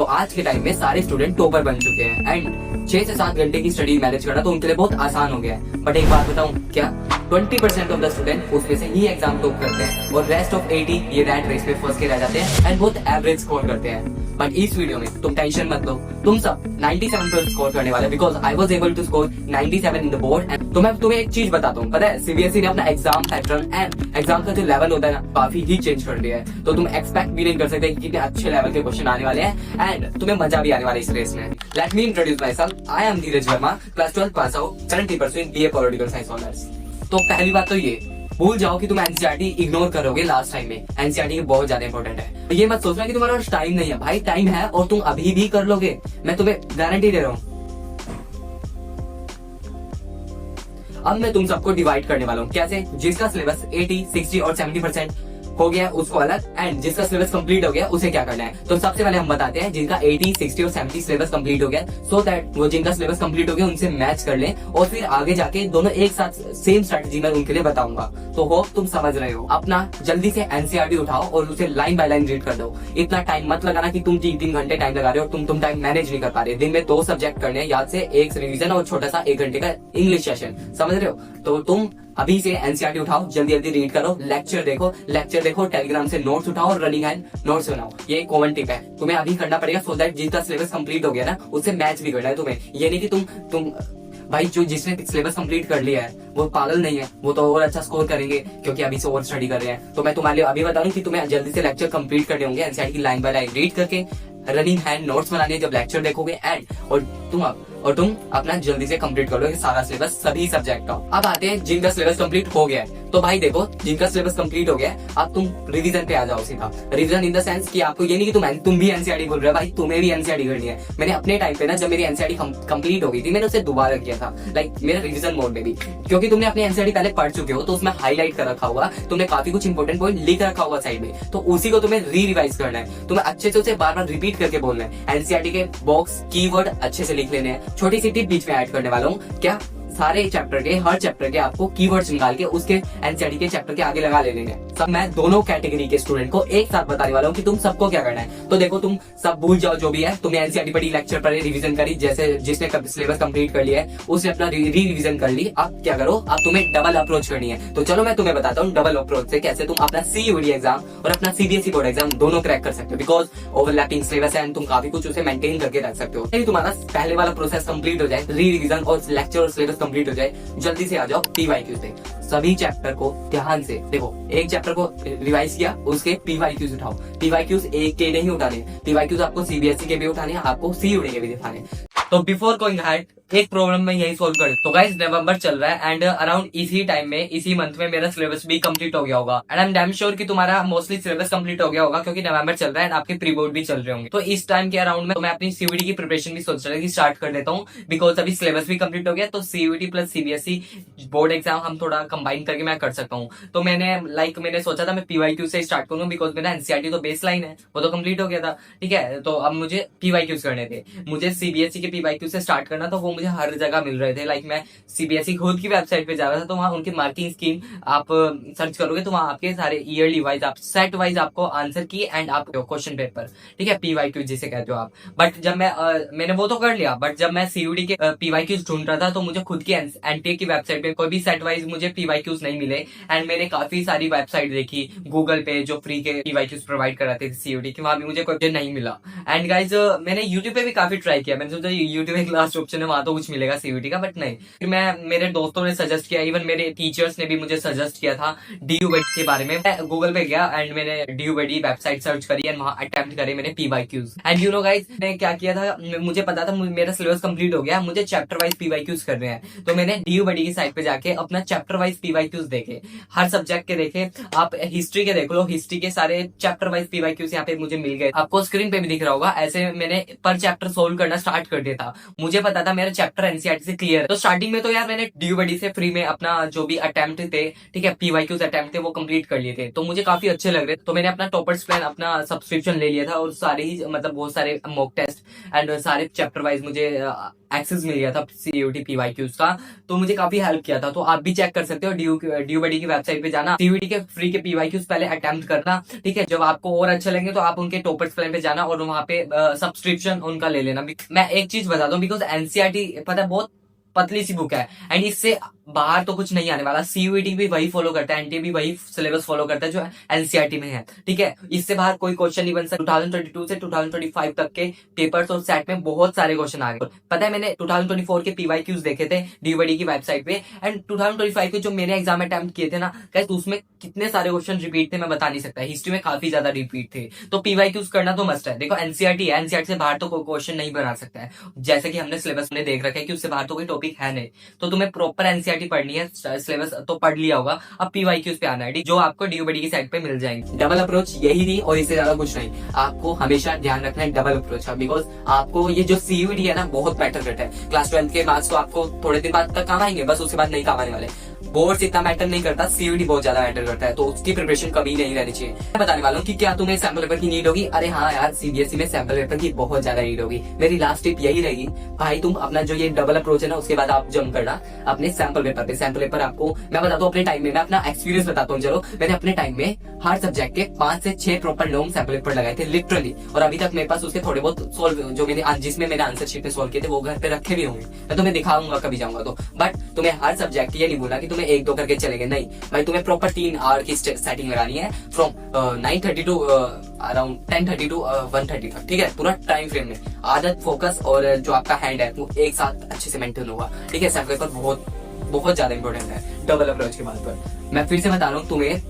तो आज के टाइम में सारे स्टूडेंट टॉपर बन चुके हैं एंड 6 से 7 घंटे की स्टडी मैनेज करना तो उनके लिए बहुत आसान हो गया है। बट एक बात बताऊं क्या 20% ऑफ द स्टूडेंट उसमें से ही एग्जाम टॉप करते हैं और रेस्ट ऑफ 80 ये रैट रेस में फंस के रह जाते हैं एंड बहुत एवरेज स्कोर करते हैं। बट इस वीडियो में तुम टेंशन मत लो, तुम सब 97 पर स्कोर करने वाले, because I was able to score 97 in the board. And तो मैं तुम्हें एक चीज बताता हूँ, पता है सीबीएसई ने अपना एग्जाम पैटर्न एंड एग्जाम का जो लेवल होता है ना काफी ही चेंज कर दिया है। तो तुम एक्सपेक्ट भी नहीं कर सकते कि कितने अच्छे लेवल के क्वेश्चन आने वाले हैं एंड तुम्हें मजा भी आने वाला है इस रेस में। Let me introduce my self, I am Dheeraj Verma, class 12 pass out, 70% BA political science honours. तो पहली बात तो ये भूल जाओ कि तुम एनसीईआरटी इग्नोर करोगे लास्ट टाइम में। एनसीईआरटी बहुत ज्यादा इंपॉर्टेंट है। तो ये मत सोचना कि तुम्हारा टाइम नहीं है, भाई टाइम है और तुम अभी भी कर लोगे, मैं तुम्हें गारंटी दे रहा हूँ। अब मैं तुम सबको डिवाइड करने वाला हूँ, कैसे? जिसका सिलेबस 80, 60 और 70% हो गया उसको अलग एंड जिसका सिलेबस कंप्लीट हो गया उसे क्या करना है। तो सबसे पहले हम बताते हैं जिनका 80, 60 और 70 सिलेबस कंप्लीट हो गया, सो दैट वो जिनका सिलेबस कंप्लीट हो गया उनसे मैच कर लें और फिर आगे जाके दोनों एक साथ सेम स्ट्रेटजी मैं उनके लिए बताऊंगा। तो होप तुम समझ रहे हो। अपना जल्दी से एनसीईआरटी उठाओ और उसे लाइन बाय लाइन रीड कर दो। इतना टाइम मत लगाना कि तुम 3-3 घंटे टाइम लगा रहे हो, तुम टाइम मैनेज नहीं कर पा रहे। दिन में 2 सब्जेक्ट करने हैं याद से, एक रिवीजन और छोटा सा 1 घंटे का इंग्लिश सेशन, समझ रहे हो? तो तुम अभी से एनसीईआरटी उठाओ, जल्दी जल्दी रीड करो, लेक्चर देखो, टेलीग्राम से नोट्स उठाओ और रनिंग हैंड नोट्स बनाओ। ये कॉमन टिप है, तुम्हें अभी करना पड़ेगा सो दैट जिसका सिलेबस कंप्लीट हो गया ना उससे मैच भी करना है तुम्हें। ये नहीं कि तुम भाई जो जिसने सिलेबस कंप्लीट कर लिया है वो पागल नहीं है, वो तो और अच्छा स्कोर करेंगे क्योंकि अभी से और स्टडी कर रहे हैं। तो मैं तुम्हारे लिए अभी बता रहा हूँ कि तुम्हें जल्दी से लेक्चर कंप्लीट करने होंगे, एनसीईआरटी की लाइन बाय लाइन रीड करके रनिंग हैंड नोट्स बनाने जब लेक्चर देखोगे एंड और तुम अपना जल्दी से कंप्लीट कर लोगे सारा सिलेबस सभी सब्जेक्ट का। अब आते हैं जिनका सिलेबस कंप्लीट हो गया है। तो भाई देखो जिनका सिलेबस कंप्लीट हो गया है अब तुम रिवीजन पे आ जाओ सीधा। रिवीजन इन द सेंस कि आपको ये नहीं कि तुम भी एनसीईआरटी बोल रहे हो, भाई तुम्हें भी एनसीईआरटी करनी है। मैंने अपने टाइम पे ना जब मेरी एनसीईआरटी कंप्लीट हो गई थी मैंने उसे दोबारा किया था, लाइक मेरा रिवीजन मोड में भी, क्योंकि तुमने अपनी एनसीईआरटी पहले पढ़ चुके हो तो उसमें हाईलाइट कर रखा होगा, तुमने काफी कुछ इंपॉर्टेंट पॉइंट लिख रखा होगा साइड में, तो उसी को तुम्हें रिवाइज करना है। तुम्हें अच्छे से उसे बार बार रिपीट करके बोलना है। एनसीईआरटी के बॉक्स कीवर्ड अच्छे से लिख लेने हैं। छोटी सी टिप बीच में ऐड करने वाला हूँ, क्या सारे चैप्टर के हर चैप्टर के आपको कीवर्ड्स निकाल के उसके एनसीईआरटी के चैप्टर के आगे लगा लेने हैं। सब मैं दोनों कैटेगरी के स्टूडेंट को एक साथ बताने वाला हूँ कि तुम सबको क्या करना है। तो देखो तुम सब भूल जाओ जो भी है, तुमने एनसीईआरटी पढ़ी, लेक्चर पढ़े, रिवीजन करी, जैसे जिसने सिलेबस कंप्लीट कर लिया है उसने अपना रिवीजन कर ली। अब क्या करो, अब तुम्हें डबल अप्रोच करनी है। तो चलो मैं तुम्हें बताता हूँ डबल अप्रोच से कैसे तुम अपना सीयूईटी एग्जाम और अपना सीबीएसई बोर्ड एग्जाम दोनों क्रैक कर सकते हो, बिकॉज ओवरलैपिंग सिलेबस है एंड तुम काफी कुछ उसे मेंटेन करके रख सकते हो। यदि तुम्हारा पहले वाला प्रोसेस कंप्लीट हो जाए, रिवीजन और लेक्चर और सिलेबस कंप्लीट हो जाए, जल्दी से आ जाओ पीवाईक्यूज पे। सभी चैप्टर को ध्यान से देखो, एक चैप्टर को रिवाइज किया उसके पीवाईक्यूज उठाओ। पीवाईक्यूज एक के नहीं उठाने, पीवाईक्यूज आपको सीबीएसई के भी उठाने, आपको सीयूईटी के भी दिखाने। तो बिफोर गोइंग अहेड एक प्रॉब्लम में यही सोल्व कर। तो गाइस नवंबर चल रहा है एंड अराउंड इसी टाइम में इसी मंथ में मेरा सिलेबस भी कंप्लीट हो गया होगा and I am damn sure कि तुम्हारा मोस्टली सिलेबस कंप्लीट हो गया होगा क्योंकि नवंबर चल रहा है एंड आपके प्री बोर्ड भी चल रहे होंगे। तो इस टाइम के अराउंड में तो मैं अपनी सीयूईटी की प्रिपरेशन भी सोच रहा था कि स्टार्ट कर देता हूँ, बिकॉज अभी सिलेबस भी कंप्लीट हो गया तो CUET plus CBSE board exam हम थोड़ा कंबाइन करके मैं कर सकता हूँ। तो मैंने सोचा था मैं पीवाईक्यू से स्टार्ट करूँ, बिकॉज मेरा एनसीईआरटी तो बेस लाइन है वो तो कंप्लीट हो गया था, ठीक है। तो अब मुझे पीवाईक्यूज करने थे, मुझे सीबीएसई के पीवाईक्यू से स्टार्ट करना तो वो मुझे हर जगह मिल रहे थे। लाइक मैं सीबीएसई खुद की वेबसाइट पे जा रहा था तो वहां उनकी मार्किंग स्कीम आप सर्च करोगे तो वहां आपके सारे ईयरली वाइज आप सेट वाइज आपको आंसर की एंड आप क्वेश्चन पेपर, ठीक है, पीवाईक्यू जिसे कहते हो आप। बट जब मैंने वो तो कर लिया, बट जब मैं सीयूईटी के पीवाईक्यूज ढूंढ रहा था तो मुझे खुद की एनटीए की वेबसाइट पे कोई भी सेट वाइज मुझे पीवाईक्यूज नहीं मिले एंड मैंने काफी सारी वेबसाइट देखी गूगल पे जो फ्री के पीवाईक्यूज प्रोवाइड कराते थे सीयूईटी की, वहां भी मुझे कोई नहीं मिला। एंड गाइज मैंने यूट्यूब पे भी काफी ट्राई किया, मैंने सोचा यूट्यूब एक लास्ट ऑप्शन है वहां तो कुछ मिलेगा सीयूईटी का, बट नहीं। फिर मैं मेरे दोस्तों ने सजेस्ट किया, इवन मेरे टीचर्स ने भी मुझे सजेस्ट किया था डीयूबीडी के बारे में। मैं गूगल पे गया एंड मैंने डीयूबीडी वेबसाइट सर्च करी एंड वहां अटेम्प्ट करे मैंने PYQs and you know guys मैंने क्या किया था, मुझे पता था मेरा सिलेबस कंप्लीट हो गया, मुझे चैप्टर वाइज पीवाईक्यूज करने हैं। तो मैंने डीयूबीडी की साइट पे जाके अपना चैप्टर वाइज पीवाईक्यूज देखे, हर सब्जेक्ट के देखे। आप हिस्ट्री के देख लो, हिस्ट्री के सारे चैप्टर वाइज पीवाईक्यूज यहाँ पे मुझे मिल गए, आपको स्क्रीन पे भी दिख रहा होगा। ऐसे मैंने पर चैप्टर सोल्व करना स्टार्ट कर दिया था। मुझे पता था मेरा चैप्टर एनसीईआरटी से क्लियर है। तो स्टार्टिंग में तो यार मैंने DUBD से फ्री में अपना जो भी अटेम्प्ट थे, ठीक है, PYQs अटेम्प्ट थे, वो कंप्लीट कर लिए थे, तो मुझे काफी अच्छे लग रहे थे। तो मैंने अपना टॉपर्स प्लान अपना सब्सक्रिप्शन ले लिया था और सारे ही मतलब बहुत सारे मॉक टेस्ट एंड सारे चैप्टर वाइज मुझे एक्सेस मिल गया था CUET PYQs का, तो मुझे काफी हेल्प किया था। तो आप भी चेक कर सकते हो, DUBD की वेबसाइट पे जाना, CUET के फ्री के PYQs पहले अटेम्प्ट करना, ठीक है। जब आपको और अच्छे लगेंगे तो आप उनके टॉपर्स प्लान पे जाना और वहां पे सब्सक्रिप्शन उनका ले लेना। मैं एक चीज बता दूं, बिकॉज एनसीईआरटी पता है बहुत पतली सी बुक है एंड इससे बाहर तो कुछ नहीं आने वाला। CUET भी वही फॉलो करता है, NTA भी वही सिलेबस फॉलो करता है जो एनसीईआरटी में है, ठीक है। इससे बाहर कोई क्वेश्चन नहीं बन सकता। 2022 से 2025 तक के पेपर्स और सेट में बहुत सारे क्वेश्चन आ गए। पता है मैंने 2024 के PYQs देखे थे DUBD की वेबसाइट पे एंड 2025 के जो मैंने एग्जाम अटेम्प्ट किए थे ना गाइस, तो उसमें कितने सारे क्वेश्चन रिपीट थे मैं बता नहीं सकता। हिस्ट्री में काफी ज्यादा रिपीट थे, तो PYQs करना तो मस्ट है। देखो एनसीईआरटी है, एनसीईआरटी से बाहर तो कोई क्वेश्चन नहीं बना सकता है, जैसे कि हमने सिलेबस में देख रखा है कि उससे बाहर तो कोई टॉपिक है नहीं। तो तुम्हें प्रॉपर एनसीईआरटी पढ़नी है, सिलेबस तो पढ़ लिया होगा, अब PYQs पे आना है जो आपको DUBD की साइट पे मिल जाएंगे। डबल अप्रोच यही थी और इससे ज्यादा कुछ नहीं। आपको हमेशा ध्यान रखना है डबल अप्रोच का, बिकॉज आपको ये जो CUET है ना बहुत मैटर करता है। क्लास 12 के मार्क्स तो आपको थोड़े दिन बाद तक काम आएंगे, बस उसके बाद नहीं काम आने वाले। बोर्ड्स इतना मैटर नहीं करता, CUET बहुत ज्यादा मैटर करता है, तो उसकी प्रिपरेशन कभी नहीं रहनी चाहिए। मैं बताने वाला हूँ कि क्या तुम्हें सैंपल पेपर की नीड होगी। अरे हाँ यार, CBSE में सैंपल पेपर की बहुत ज्यादा नीड होगी। मेरी लास्ट टिप यही रहेगी भाई, तुम अपना जो ये डबल अप्रोच है ना उसके बाद आप जम करना अपने सैंपल पेपर पे। सैंपल पेपर आपको मैं बताता हूँ अपने टाइम में, मैं अपना एक्सपीरियंस बताता हूँ। चलो, मैंने अपने टाइम में हर सब्जेक्ट के 5 से 6 प्रॉपर लॉन्ग सैंपल पेपर लगाए थे लिटरली, और अभी तक मेरे पास उसके थोड़े बहुत सोल्व जो मैंने जिसमें मैंने आंसर शीट पे सोल्व किए थे वो घर पे रखे भी होंगे, मैं तुम्हें दिखाऊंगा कभी जाऊंगा तो। बट तुम्हें हर सब्जेक्ट ये नहीं बोला कि तुम्हें 1-2 करके चलेंगे, नहीं भाई, तुम्हें प्रॉपर 3 आवर की सेटिंग लगानी है फ्रॉम 9:30 टू अराउंड 10:30 टू 1:30 तक, ठीक है, पूरा टाइम फ्रेम में। आदत, फोकस और जो आपका हैंड है वो एक साथ अच्छे से मेंटेन होगा, ठीक है। सैंपल पेपर बहुत बहुत ज्यादा इंपॉर्टेंट है डबल अप्रोच के बात पर। मैं फिर से बता रहा हूँ तुम्हें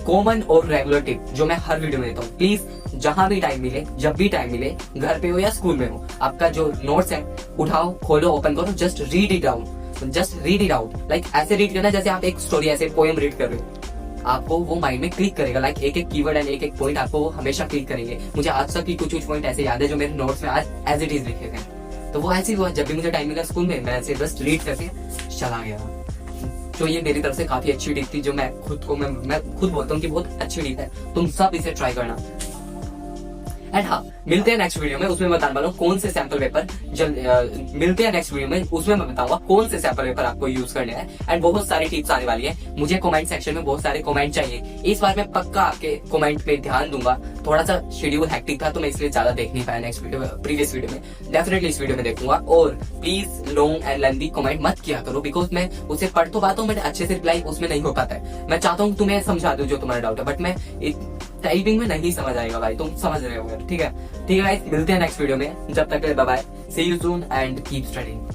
कॉमन और रेगुलर टिप जो मैं हर वीडियो में देता हूँ। प्लीज जहां भी टाइम मिले, जब भी टाइम मिले, घर पे हो या स्कूल में हो, आपका जो नोट्स है उठाओ, खोलो, ओपन करो, just read it out, just read it out. Like ऐसे रीड करना जैसे आप एक स्टोरी, ऐसे पोएम रीड कर रहे हो। आपको वो माइंड में क्लिक करेगा, लाइक एक एक कीवर्ड एंड एक एक पॉइंट आपको वो हमेशा क्लिक करेंगे। मुझे आज तक की कुछ पॉइंट ऐसे याद है जो मेरे नोट्स में आज एज इट इज लिखे गए, तो वो ऐसे ही हुआ। जब भी मुझे टाइम मिला स्कूल में, मैं ऐसे जस्ट रीड करके चला गया। तो ये मेरी तरफ से काफी अच्छी टिप थी जो मैं खुद बोलता हूँ कि बहुत अच्छी टिप है, तुम सब इसे ट्राई करना। एंड हाँ, मिलते हैं नेक्स्ट वीडियो में, उसमें बताने वाला हूँ कौन से सैंपल पेपर मिलते हैं नेक्स्ट वीडियो में, उसमें मैं बताऊंगा कौन से सैंपल पेपर आपको यूज करने हैं एंड बहुत सारी टिप्स आने वाली है। मुझे कमेंट सेक्शन में बहुत सारे कमेंट चाहिए, इस बार मैं पक्का आपके कमेंट पे ध्यान दूंगा। थोड़ा सा शेड्यूल हैक्टिक था तो मैं इसलिए ज्यादा देख नहीं पाया नेक्स्ट वीडियो में, प्रीवियस वीडियो में। डेफिनेटली इस वीडियो में देखूंगा। और please long and lengthy comment मत किया करो, बिकॉज मैं उसे पढ़ तो पाता हूँ, मैंने अच्छे से रिप्लाई उसमें नहीं हो पाता है। मैं चाहता हूँ तुम्हें समझा दूं जो तुम्हारा डाउट है, बट मैं टाइपिंग में नहीं समझ आएगा भाई, तुम समझ रहे हो, ठीक है। ठीक है गाइस, मिलते हैं नेक्स्ट वीडियो में, जब तक bye bye, see you soon and keep studying.